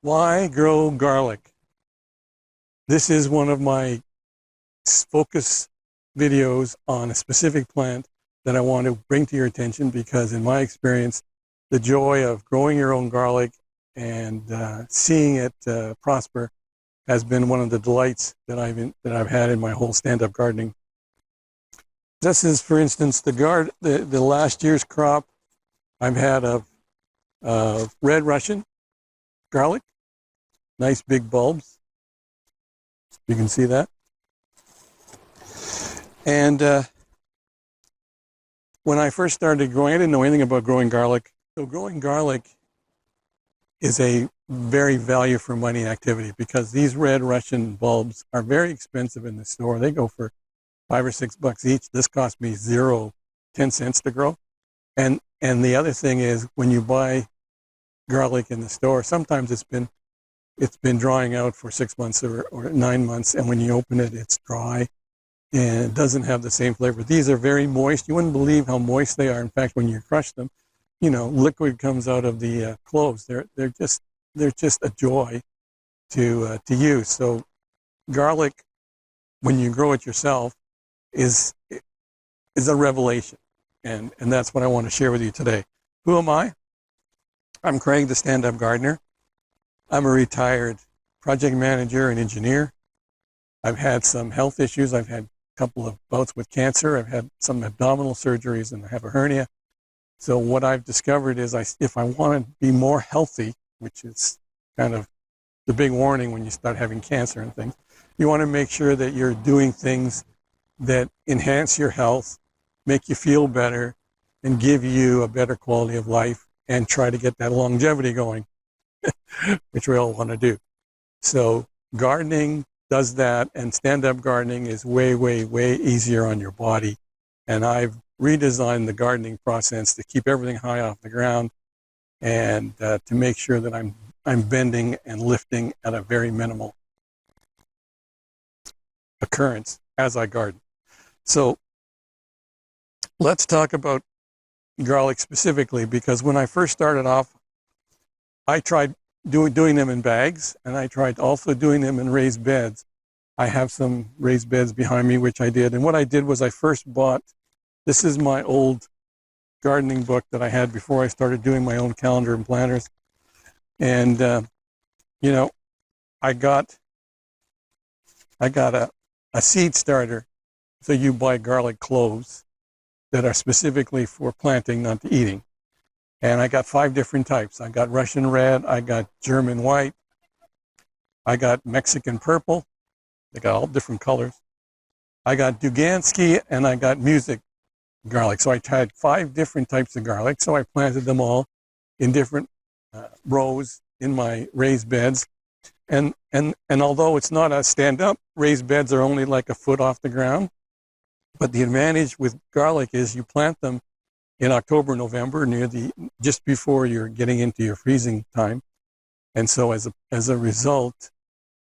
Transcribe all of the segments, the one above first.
Why grow garlic? This is one of my focus videos on a specific plant that I want to bring to your attention because in my experience, the joy of growing your own garlic and seeing it prosper has been one of the delights that I've had in my whole stand-up gardening. This is, for instance, the last year's crop I've had of red Russian garlic, nice big bulbs. You can see that. And when I first started growing, I didn't know anything about growing garlic. So growing garlic is a very value for money activity because these red Russian bulbs are very expensive in the store. They go for $5 or $6 each. This cost me 10 cents to grow. And the other thing is when you buy garlic in the store, sometimes it's been drying out for 6 months or 9 months, and when you open it, it's dry and it doesn't have the same flavor. These are very moist. You wouldn't believe how moist they are. In fact, when you crush them, you know, liquid comes out of the cloves. They're just a joy to use. So garlic, when you grow it yourself, is a revelation, and that's what I want to share with you today. Who am I? I'm Craig, the stand-up gardener. I'm a retired project manager and engineer. I've had some health issues. I've had a couple of bouts with cancer. I've had some abdominal surgeries and I have a hernia. So what I've discovered is if I want to be more healthy, which is kind of the big warning when you start having cancer and things, you want to make sure that you're doing things that enhance your health, make you feel better, and give you a better quality of life, and try to get that longevity going, which we all want to do. So gardening does that, and stand-up gardening is way, way, way easier on your body. And I've redesigned the gardening process to keep everything high off the ground and to make sure that I'm bending and lifting at a very minimal occurrence as I garden. So let's talk about garlic specifically, because when I first started off, I tried doing them in bags, and I tried also doing them in raised beds. I have some raised beds behind me, which I did. And what I did was I first bought, this is my old gardening book that I had before I started doing my own calendar and planners. And, you know, I got a seed starter. So you buy garlic cloves that are specifically for planting, not to eating. And I got 5 different types. I got Russian red, I got German white, I got Mexican purple. They got all different colors. I got Dugansky, and I got music garlic. So I had 5 different types of garlic. So I planted them all in different rows in my raised beds. And although it's not a stand-up, raised beds are only like a foot off the ground. But the advantage with garlic is you plant them in October, November, just before you're getting into your freezing time. And so as a result,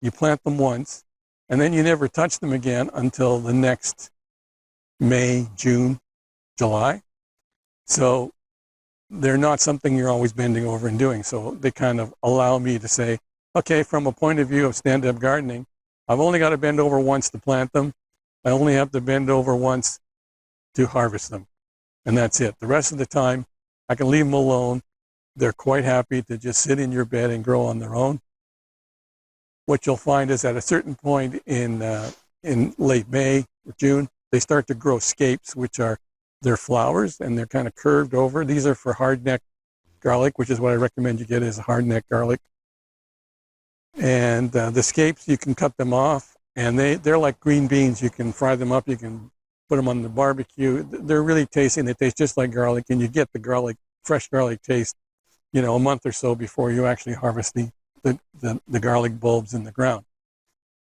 you plant them once, and then you never touch them again until the next May, June, July. So they're not something you're always bending over and doing. So they kind of allow me to say, okay, from a point of view of stand-up gardening, I've only got to bend over once to plant them. I only have to bend over once to harvest them. And that's it. The rest of the time, I can leave them alone. They're quite happy to just sit in your bed and grow on their own. What you'll find is at a certain point in late May or June, they start to grow scapes, which are their flowers, and they're kind of curved over. These are for hardneck garlic, which is what I recommend you get, is a hardneck garlic. And the scapes, you can cut them off, and they're like green beans. You can fry them up. You can put them on the barbecue. They're really tasty, and they taste just like garlic, and you get the garlic, fresh garlic taste, you know, a month or so before you actually harvest the garlic bulbs in the ground.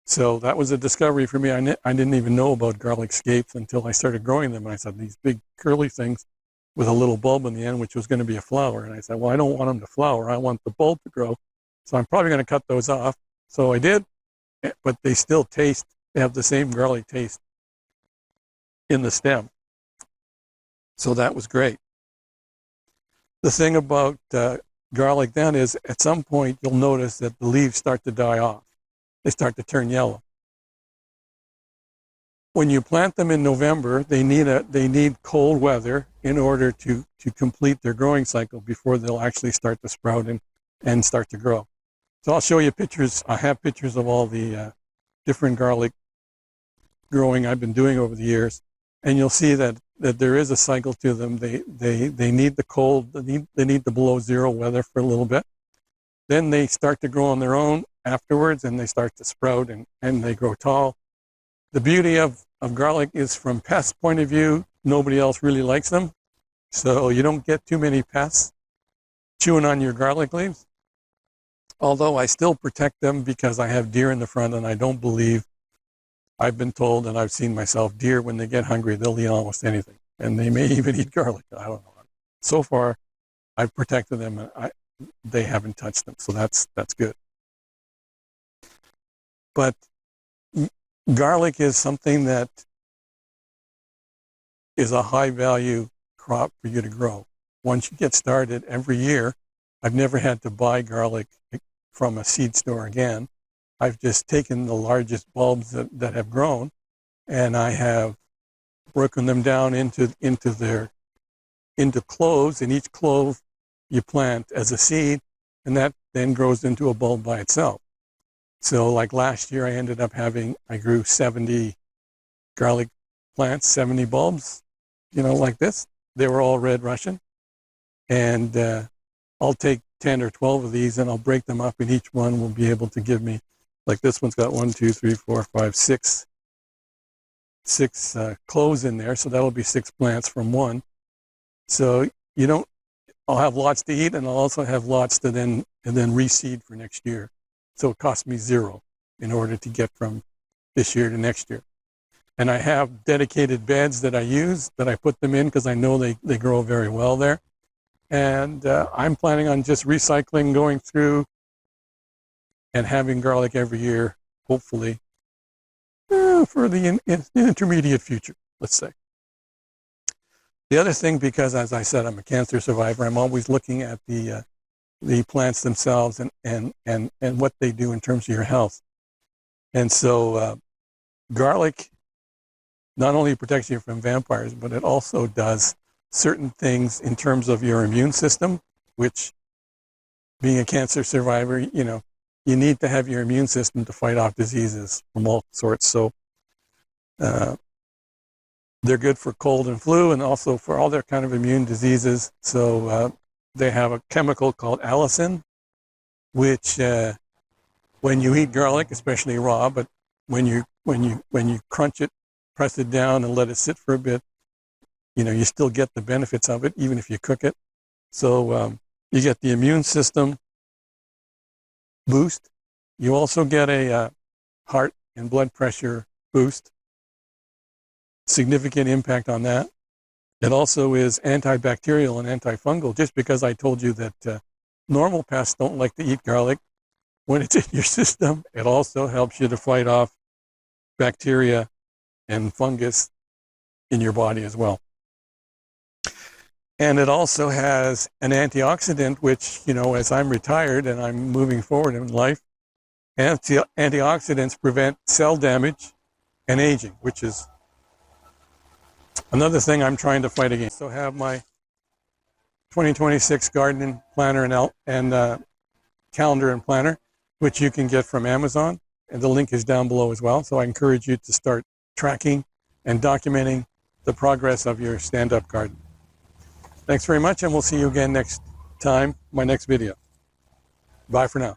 So that was a discovery for me. I didn't even know about garlic scapes until I started growing them, and I saw these big curly things with a little bulb in the end, which was going to be a flower. And I said, well, I don't want them to flower. I want the bulb to grow. So I'm probably going to cut those off. So I did, but they still they have the same garlic taste in the stem. So that was great. The thing about garlic then is at some point you'll notice that the leaves start to die off. They start to turn yellow. When you plant them in November, they need cold weather in order to complete their growing cycle before they'll actually start to sprout and start to grow. So I'll show you pictures. I have pictures of all the different garlic growing I've been doing over the years, and you'll see that there is a cycle to them. They need the cold, they need the below zero weather for a little bit. Then they start to grow on their own afterwards, and they start to sprout and they grow tall. The beauty of garlic is, from pest point of view, nobody else really likes them. So you don't get too many pests chewing on your garlic leaves. Although I still protect them because I have deer in the front, and I don't believe, I've been told and I've seen myself, deer, when they get hungry, they'll eat almost anything. And they may even eat garlic. I don't know. So far, I've protected them, and they haven't touched them. So that's good. But garlic is something that is a high value crop for you to grow. Once you get started, every year, I've never had to buy garlic from a seed store again. I've just taken the largest bulbs that have grown, and I have broken them down into cloves, and each clove you plant as a seed, and that then grows into a bulb by itself. So like last year, I grew 70 garlic plants, 70 bulbs, like this. They were all red Russian. And I'll take 10 or 12 of these, and I'll break them up, and each one will be able to give me, like this one's got 1, 2, 3, 4, 5, 6 cloves in there. So that'll be 6 plants from one. So I'll have lots to eat, and I'll also have lots to then reseed for next year. So it cost me $0 in order to get from this year to next year. And I have dedicated beds that I use, that I put them in because I know they grow very well there. And I'm planning on just recycling, going through, and having garlic every year, hopefully, for the intermediate future, let's say. The other thing, because as I said, I'm a cancer survivor, I'm always looking at the plants themselves and what they do in terms of your health. And so garlic not only protects you from vampires, but it also does certain things in terms of your immune system, which, being a cancer survivor, you need to have your immune system to fight off diseases from all sorts. So they're good for cold and flu, and also for all their kind of immune diseases. So they have a chemical called allicin, which when you eat garlic, especially raw, but when you crunch it, press it down and let it sit for a bit, you still get the benefits of it, even if you cook it. So you get the immune system boost. You also get a heart and blood pressure boost. Significant impact on that. It also is antibacterial and antifungal. Just because I told you that normal pests don't like to eat garlic, when it's in your system, it also helps you to fight off bacteria and fungus in your body as well. And it also has an antioxidant, which, as I'm retired and I'm moving forward in life, antioxidants prevent cell damage and aging, which is another thing I'm trying to fight against. So I have my 2026 garden planner and calendar and planner, which you can get from Amazon. And the link is down below as well. So I encourage you to start tracking and documenting the progress of your stand-up garden. Thanks very much, and we'll see you again next time, my next video. Bye for now.